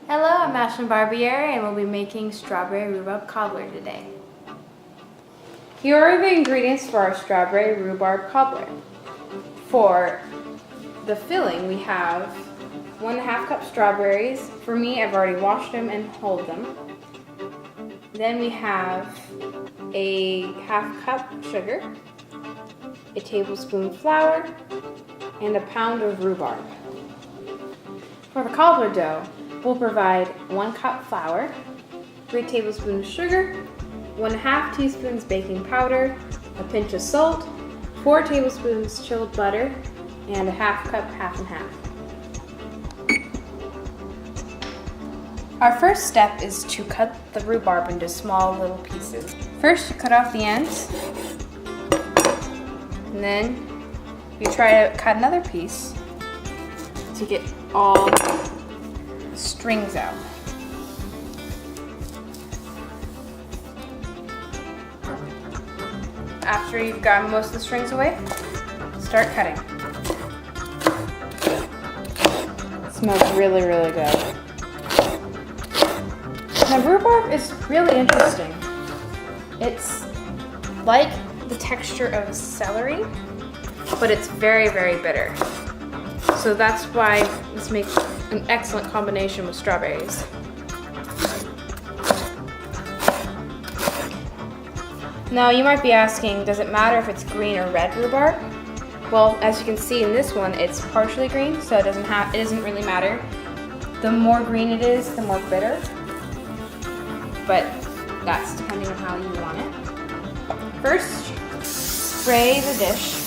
Hello, I'm Ashlyn and we'll be making strawberry rhubarb cobbler today. Here are the ingredients for our strawberry rhubarb cobbler. For the filling, we have 1.5 cup strawberries. For me, I've already washed them and hulled them. Then we have a 1/2 cup sugar, a tablespoon flour, and a pound of rhubarb. For the cobbler dough, we'll provide 1 cup flour, 3 tablespoons sugar, 1/2 teaspoons baking powder, a pinch of salt, 4 tablespoons chilled butter, and a 1/2 cup half and half. Our first step is to cut the rhubarb into small little pieces. First, you cut off the ends, and then you try to cut another piece to get all the strings out. After you've gotten most of the strings away, start cutting. It smells really, really good. Now, rhubarb is really interesting. It's like the texture of celery, but it's very, very bitter. So that's why this makes an excellent combination with strawberries. Now you might be asking, does it matter if it's green or red rhubarb? Well, as you can see in this one, it's partially green, so it doesn't really matter. The more green it is, the more bitter. But that's depending on how you want it. First, spray the dish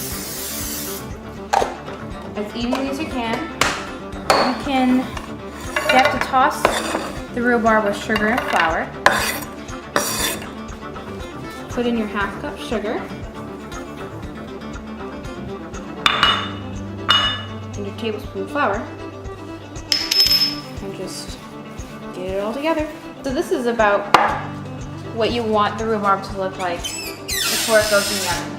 as evenly as you can. You have to toss the rhubarb with sugar and flour. Put in your 1/2 cup sugar and your tablespoon flour and just get it all together. So this is about what you want the rhubarb to look like before it goes in the oven.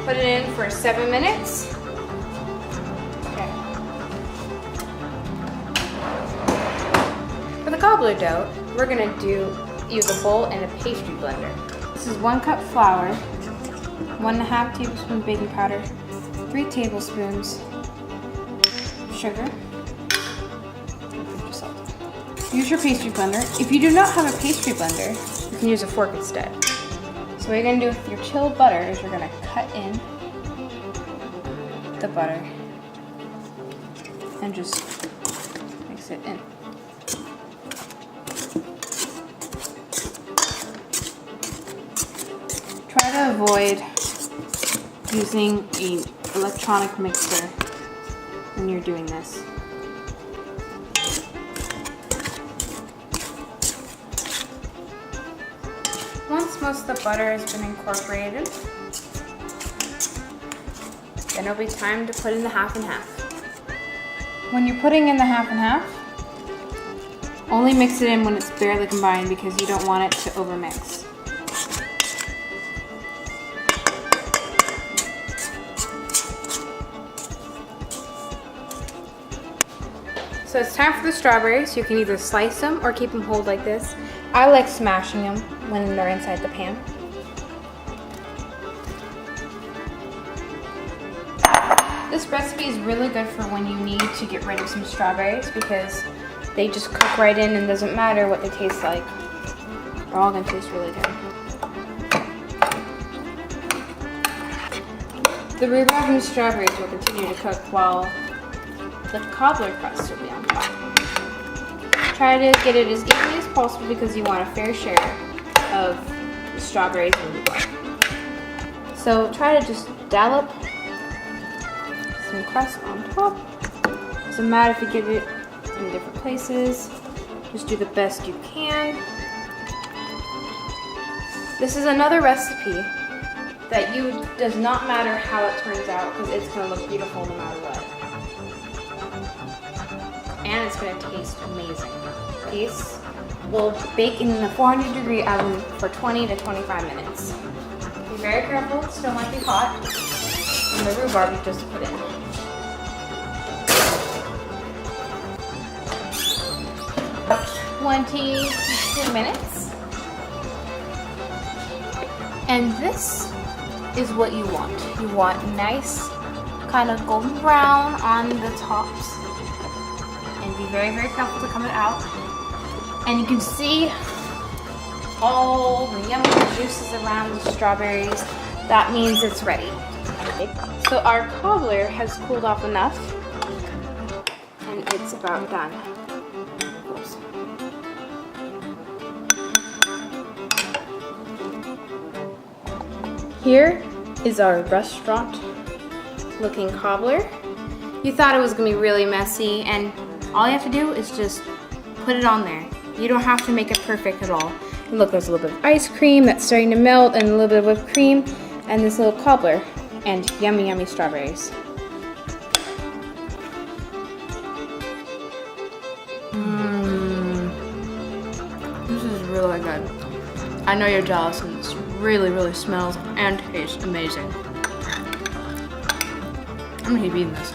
Put it in for 7 minutes. Okay. For the cobbler dough, we're gonna use a bowl and a pastry blender. This is 1 cup flour, 1.5 tablespoons baking powder, 3 tablespoons sugar, and salt. Use your pastry blender. If you do not have a pastry blender, you can use a fork instead. So what you're going to do with your chilled butter is you're going to cut in the butter and just mix it in. Try to avoid using an electronic mixer when you're doing this. Once most of the butter has been incorporated, then it'll be time to put in the 1/2 and 1/2. When you're putting in the 1/2 and 1/2, only mix it in when it's barely combined because you don't want it to overmix. So it's time for the strawberries. You can either slice them or keep them whole like this. I like smashing them when they're inside the pan. This recipe is really good for when you need to get rid of some strawberries because they just cook right in and it doesn't matter what they taste like. They're all going to taste really good. The rhubarb and the strawberries will continue to cook while the cobbler crust will be on top. Try to get it as evenly as possible because you want a fair share of the strawberries and rhubarb. So try to just dollop some crust on top. Doesn't matter if you get it in different places. Just do the best you can. This is another recipe that does not matter how it turns out because it's going to look beautiful no matter what. And it's going to taste amazing. These will bake in the 400-degree oven for 20 to 25 minutes. Be very careful, it still might be hot. And the rhubarb you just put in. 22 minutes. And this is what you want. You want nice, kind of golden brown on the tops. And be very, very careful to come it out. And you can see all the yummy juices around the strawberries. That means it's ready. So our cobbler has cooled off enough, and it's about done. Oops. Here is our restaurant looking cobbler. You thought it was gonna be really messy, and all you have to do is just put it on there. You don't have to make it perfect at all. And look, there's a little bit of ice cream that's starting to melt, and a little bit of whipped cream, and this little cobbler, and yummy, yummy strawberries. This is really good. I know you're jealous, and this really, really smells and tastes amazing. I'm gonna keep eating this.